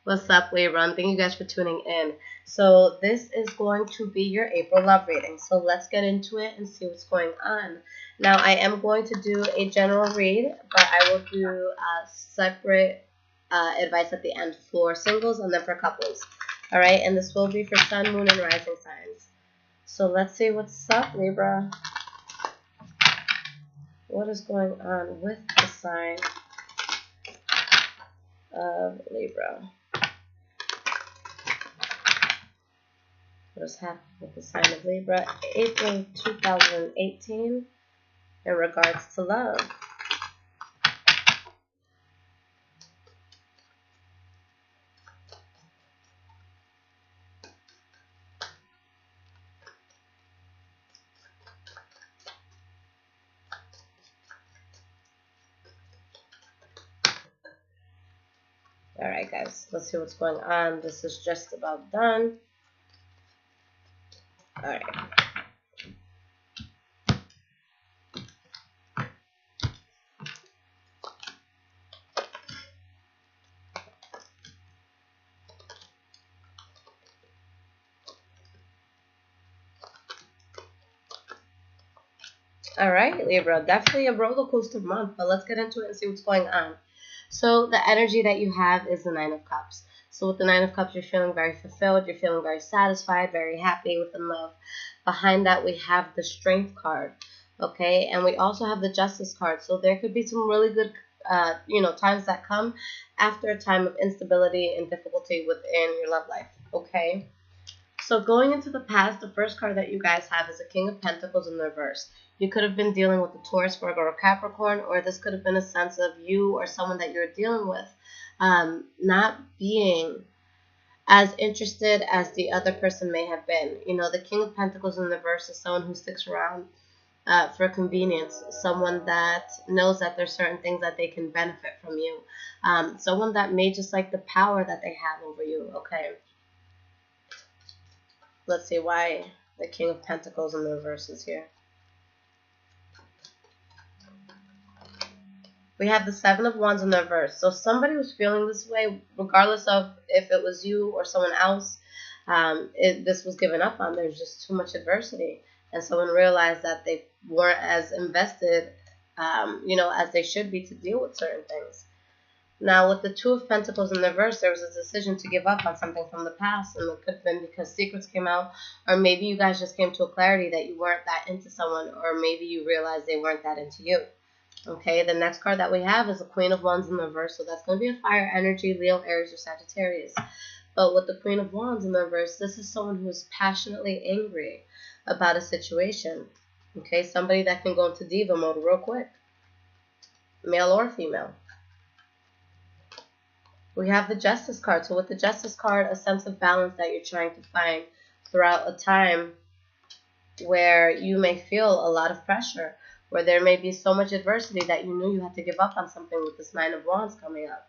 What's up, Libra? Thank you guys for tuning in. So this is going to be your April love reading. So let's get into it and see what's going on. Now, I am going to do a general read, but I will do separate advice at the end for singles and then for couples. All right, and this will be for sun, moon, and rising signs. So let's see what's up, Libra. What is going on with the sign of Libra? What is happening with the sign of Libra, April 2018, in regards to love? Alright, guys, let's see what's going on. This is just about done. Alright. Alright, Libra, definitely a roller coaster month, but let's get into it and see what's going on. So the energy that you have is the Nine of Cups. So with the Nine of Cups, you're feeling very fulfilled, you're feeling very satisfied, very happy within love. Behind that, we have the Strength card, okay? And we also have the Justice card. So there could be some really good, times that come after a time of instability and difficulty within your love life, okay? So going into the past, the first card that you guys have is a King of Pentacles in reverse. You could have been dealing with a Taurus, Virgo, or Capricorn, or this could have been a sense of you or someone that you're dealing with not being as interested as the other person may have been. You know, the King of Pentacles in reverse is someone who sticks around for convenience, someone that knows that there's certain things that they can benefit from you, someone that may just like the power that they have over you, okay? Let's see why the King of Pentacles in the reverse is here. We have the Seven of Wands in the reverse. So somebody was feeling this way, regardless of if it was you or someone else. This was given up on. There's just too much adversity. And someone realized that they weren't as invested, as they should be to deal with certain things. Now, with the Two of Pentacles in the reverse, there was a decision to give up on something from the past, and it could have been because secrets came out, or maybe you guys just came to a clarity that you weren't that into someone, or maybe you realized they weren't that into you. Okay, the next card that we have is the Queen of Wands in the reverse, so that's going to be a fire energy, Leo, Aries, or Sagittarius. But with the Queen of Wands in the reverse, this is someone who is passionately angry about a situation. Okay, somebody that can go into diva mode real quick, male or female. We have the Justice card. So with the Justice card, a sense of balance that you're trying to find throughout a time where you may feel a lot of pressure, where there may be so much adversity that you knew you had to give up on something with this Nine of Wands coming up.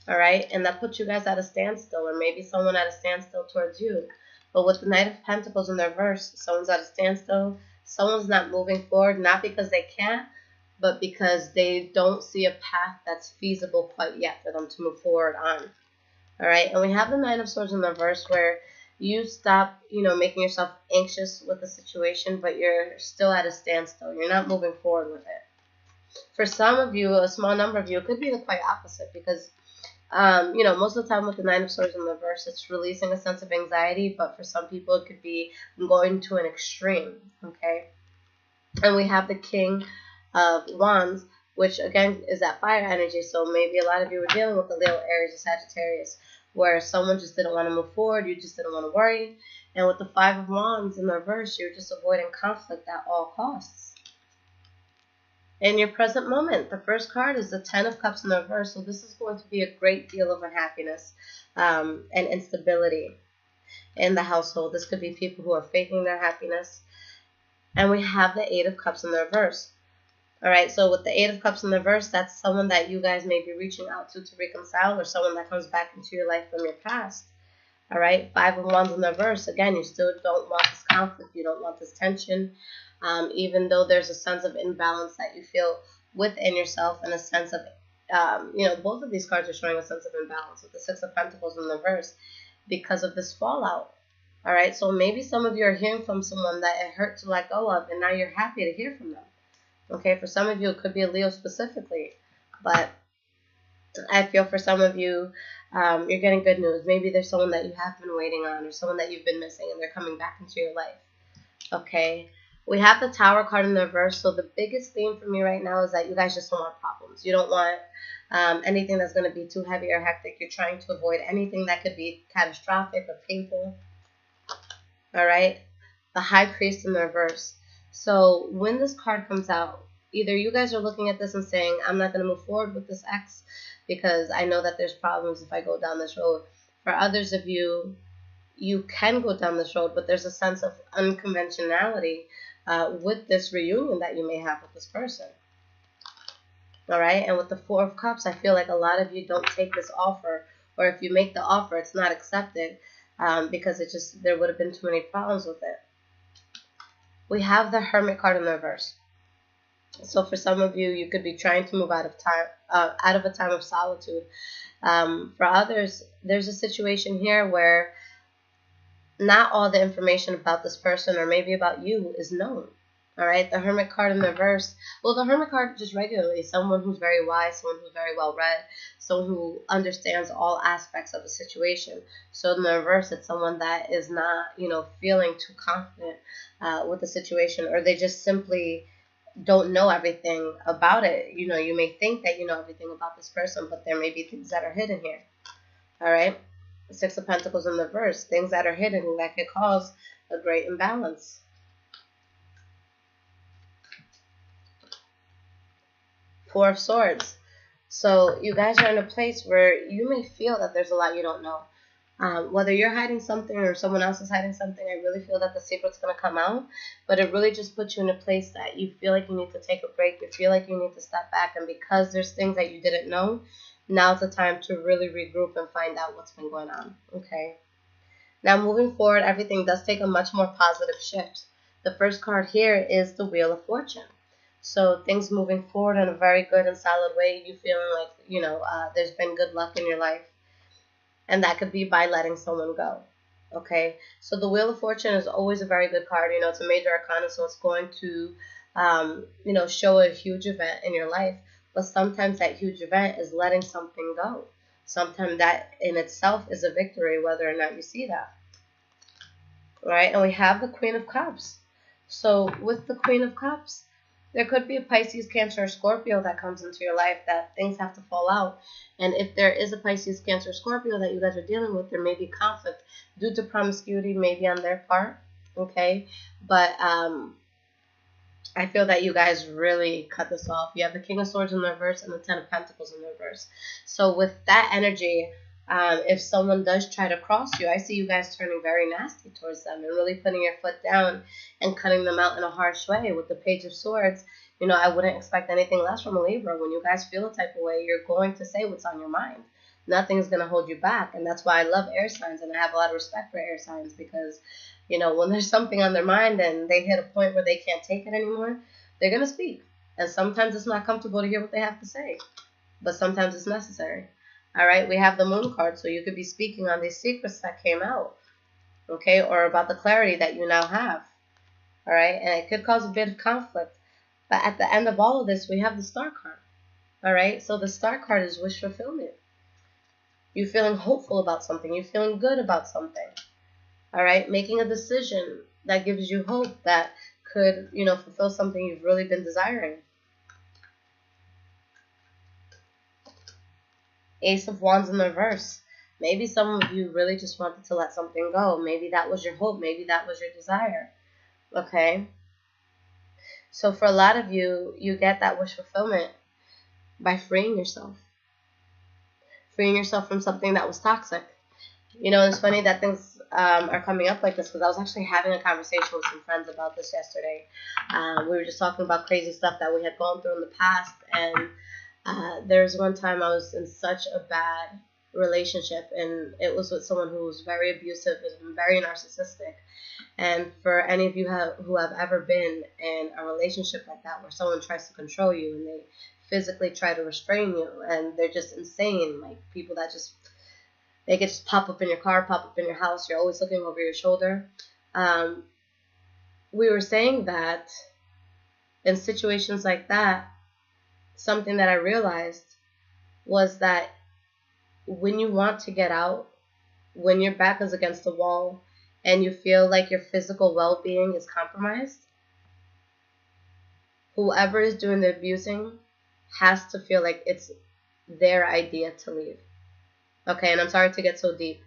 All right? And that puts you guys at a standstill, or maybe someone at a standstill towards you. But with the Knight of Pentacles in the reverse, someone's at a standstill. Someone's not moving forward, not because they can't, but because they don't see a path that's feasible quite yet for them to move forward on. All right, and we have the Nine of Swords in the reverse, where you stop, making yourself anxious with the situation, but you're still at a standstill. You're not moving forward with it. For some of you, a small number of you, it could be the quite opposite, because, most of the time with the Nine of Swords in the reverse, it's releasing a sense of anxiety, but for some people, it could be going to an extreme, okay? And we have the King of Wands, which again is that fire energy. So maybe a lot of you were dealing with the Leo, Aries, or Sagittarius, where someone just didn't want to move forward, you just didn't want to worry. And with the Five of Wands in the reverse, you're just avoiding conflict at all costs. In your present moment, the first card is the Ten of Cups in the reverse. So this is going to be a great deal of unhappiness and instability in the household. This could be people who are faking their happiness. And we have the Eight of Cups in the reverse. All right, so with the Eight of Cups in the reverse, that's someone that you guys may be reaching out to reconcile, or someone that comes back into your life from your past. All right, Five of Wands in the reverse. Again, you still don't want this conflict. You don't want this tension, even though there's a sense of imbalance that you feel within yourself and a sense of both of these cards are showing a sense of imbalance with the Six of Pentacles in the reverse because of this fallout. All right, so maybe some of you are hearing from someone that it hurt to let go of, and now you're happy to hear from them. Okay, for some of you, it could be a Leo specifically, but I feel for some of you, you're getting good news. Maybe there's someone that you have been waiting on, or someone that you've been missing, and they're coming back into your life. Okay, we have the Tower card in the reverse, so the biggest theme for me right now is that you guys just don't want problems. You don't want anything that's going to be too heavy or hectic. You're trying to avoid anything that could be catastrophic or painful. All right, the High Priest in the reverse. So when this card comes out, either you guys are looking at this and saying, I'm not going to move forward with this ex because I know that there's problems if I go down this road. For others of you, you can go down this road, but there's a sense of unconventionality with this reunion that you may have with this person. All right, and with the Four of Cups, I feel like a lot of you don't take this offer, or if you make the offer, it's not accepted because there would have been too many problems with it. We have the Hermit card in the reverse. So for some of you, you could be trying to move out of a time of solitude. For others, there's a situation here where not all the information about this person or maybe about you is known. All right, the Hermit card in the reverse. Well, the Hermit card just regularly is someone who's very wise, someone who's very well read, someone who understands all aspects of a situation. So in the reverse, it's someone that is not, feeling too confident with the situation, or they just simply don't know everything about it. You may think that you know everything about this person, but there may be things that are hidden here. All right, the Six of Pentacles in the reverse, things that are hidden that could cause a great imbalance. Four of Swords. So you guys are in a place where you may feel that there's a lot you don't know. Whether you're hiding something or someone else is hiding something, I really feel that the secret's going to come out. But it really just puts you in a place that you feel like you need to take a break. You feel like you need to step back. And because there's things that you didn't know, now's the time to really regroup and find out what's been going on. Okay. Now moving forward, everything does take a much more positive shift. The first card here is the Wheel of Fortune. So things moving forward in a very good and solid way. You feeling like, there's been good luck in your life. And that could be by letting someone go. Okay. So the Wheel of Fortune is always a very good card. It's a major arcana, so it's going to, show a huge event in your life. But sometimes that huge event is letting something go. Sometimes that in itself is a victory, whether or not you see that. All right. And we have the Queen of Cups. So with the Queen of Cups, there could be a Pisces, Cancer, or Scorpio that comes into your life that things have to fall out. And if there is a Pisces, Cancer, Scorpio that you guys are dealing with, there may be conflict due to promiscuity, maybe on their part. Okay. But I feel that you guys really cut this off. You have the King of Swords in the reverse and the Ten of Pentacles in the reverse. So with that energy, if someone does try to cross you, I see you guys turning very nasty towards them and really putting your foot down and cutting them out in a harsh way. With the Page of Swords, I wouldn't expect anything less from a Libra. When you guys feel a type of way, you're going to say what's on your mind. Nothing's going to hold you back. And that's why I love air signs, and I have a lot of respect for air signs because, when there's something on their mind and they hit a point where they can't take it anymore, they're going to speak. And sometimes it's not comfortable to hear what they have to say, but sometimes it's necessary. All right, we have the Moon card, so you could be speaking on these secrets that came out, okay, or about the clarity that you now have. All right, and it could cause a bit of conflict. But at the end of all of this, we have the Star card. All right, so the Star card is wish fulfillment. You're feeling hopeful about something. You're feeling good about something. All right, making a decision that gives you hope that could, fulfill something you've really been desiring. Ace of Wands in the reverse. Maybe some of you really just wanted to let something go. Maybe that was your hope. Maybe that was your desire. Okay? So for a lot of you, you get that wish fulfillment by freeing yourself. Freeing yourself from something that was toxic. It's funny that things are coming up like this because I was actually having a conversation with some friends about this yesterday. We were just talking about crazy stuff that we had gone through in the past, and there's one time I was in such a bad relationship, and it was with someone who was very abusive and very narcissistic. And for any of you who have ever been in a relationship like that where someone tries to control you and they physically try to restrain you, and they're just insane. Like people that just, they could just pop up in your car, pop up in your house. You're always looking over your shoulder. We were saying that in situations like that, something that I realized was that when you want to get out, when your back is against the wall and you feel like your physical well-being is compromised, whoever is doing the abusing has to feel like it's their idea to leave. Okay, and I'm sorry to get so deep,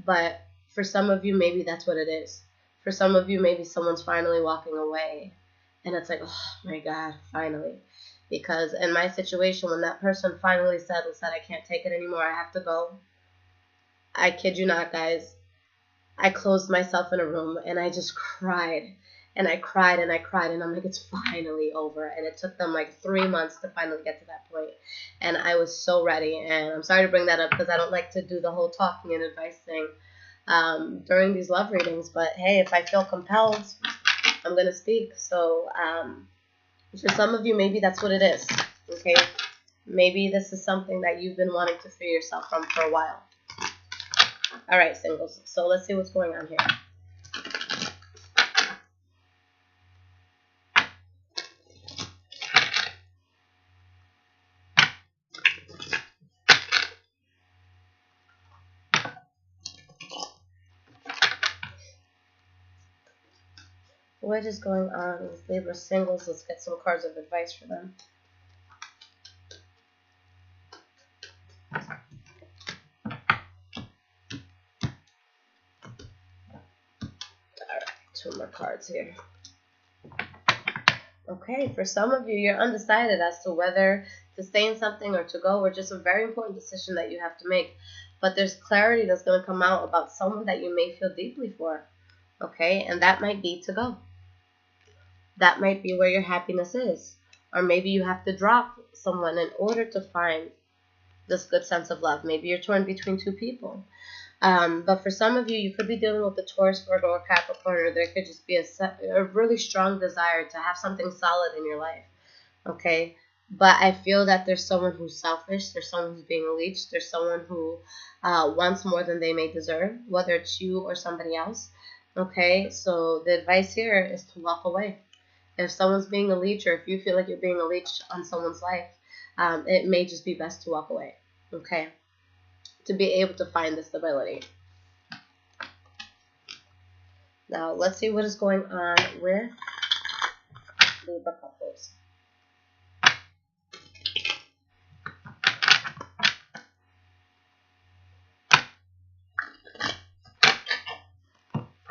but for some of you, maybe that's what it is. For some of you, maybe someone's finally walking away, and it's like, oh my God, finally. Because in my situation, when that person finally said, I can't take it anymore, I have to go, I kid you not, guys, I closed myself in a room and I just cried. And I cried and I cried, and I'm like, it's finally over. And it took them like 3 months to finally get to that point. And I was so ready. And I'm sorry to bring that up because I don't like to do the whole talking and advice thing during these love readings. But hey, if I feel compelled, I'm going to speak. So for some of you, maybe that's what it is. Okay? Maybe this is something that you've been wanting to free yourself from for a while. All right, singles. So let's see what's going on here. What is going on with Libra singles? Let's get some cards of advice for them. Alright, 2 more cards here. Okay, for some of you, you're undecided as to whether to stay in something or to go, or just a very important decision that you have to make. But there's clarity that's going to come out about someone that you may feel deeply for. Okay, and that might be to go. That might be where your happiness is. Or maybe you have to drop someone in order to find this good sense of love. Maybe you're torn between 2 people. But for some of you, you could be dealing with a Taurus, Virgo, or Capricorn, or there could just be a really strong desire to have something solid in your life. Okay? But I feel that there's someone who's selfish. There's someone who's being leeched. There's someone who wants more than they may deserve, whether it's you or somebody else. Okay? So the advice here is to walk away. If someone's being a leech, or if you feel like you're being a leech on someone's life, it may just be best to walk away, okay, to be able to find the stability. Now, let's see what is going on with Libra couples.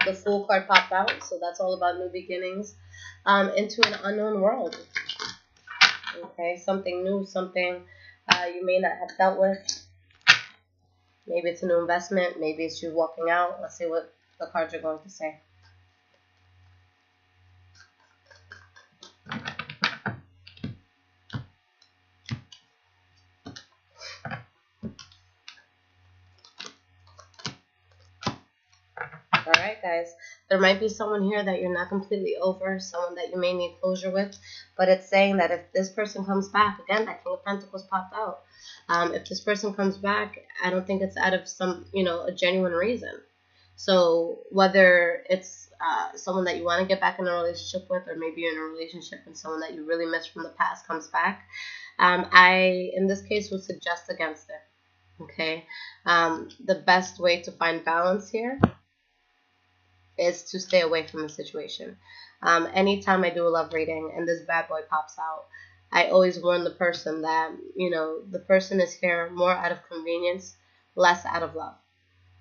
The Fool card popped out, so that's all about new beginnings into an unknown world. Okay, something new, something you may not have dealt with. Maybe it's a new investment. Maybe it's you walking out. Let's see what the cards are going to say. Alright, guys. There might be someone here that you're not completely over, someone that you may need closure with, but it's saying that if this person comes back, again, that King of Pentacles popped out. If this person comes back, I don't think it's out of some, a genuine reason. So whether it's someone that you want to get back in a relationship with, or maybe you're in a relationship and someone that you really missed from the past comes back, I, in this case, would suggest against it. Okay? The best way to find balance here is to stay away from the situation. Anytime I do a love reading and this bad boy pops out, I always warn the person that, the person is here more out of convenience, less out of love.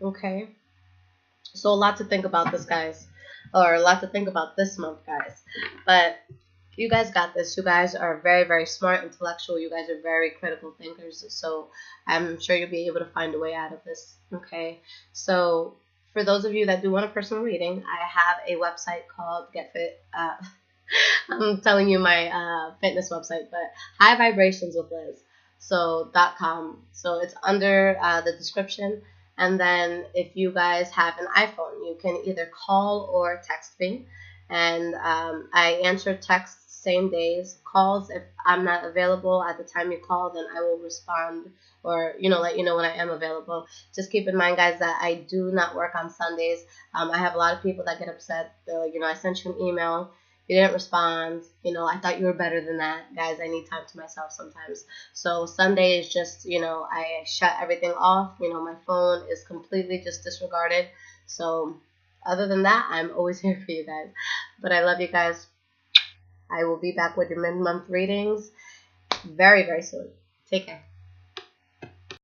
Okay? So a lot to think about this, guys. Or a lot to think about this month, guys. But you guys got this. You guys are very, very smart, intellectual. You guys are very critical thinkers. So I'm sure you'll be able to find a way out of this. Okay? So for those of you that do want a personal reading, I have a website called Get Fit. I'm telling you my fitness website, but High Vibrations with Liz. So .com. So it's under the description. And then if you guys have an iPhone, you can either call or text me. And I answer texts same days. Calls, if I'm not available at the time you call, then I will respond or, let you know when I am available. Just keep in mind, guys, that I do not work on Sundays. I have a lot of people that get upset. They're like, I sent you an email. You didn't respond. I thought you were better than that. Guys, I need time to myself sometimes. So Sunday is just, I shut everything off. My phone is completely just disregarded. So other than that, I'm always here for you guys. But I love you guys. I will be back with your mid-month readings very, very soon. Take care.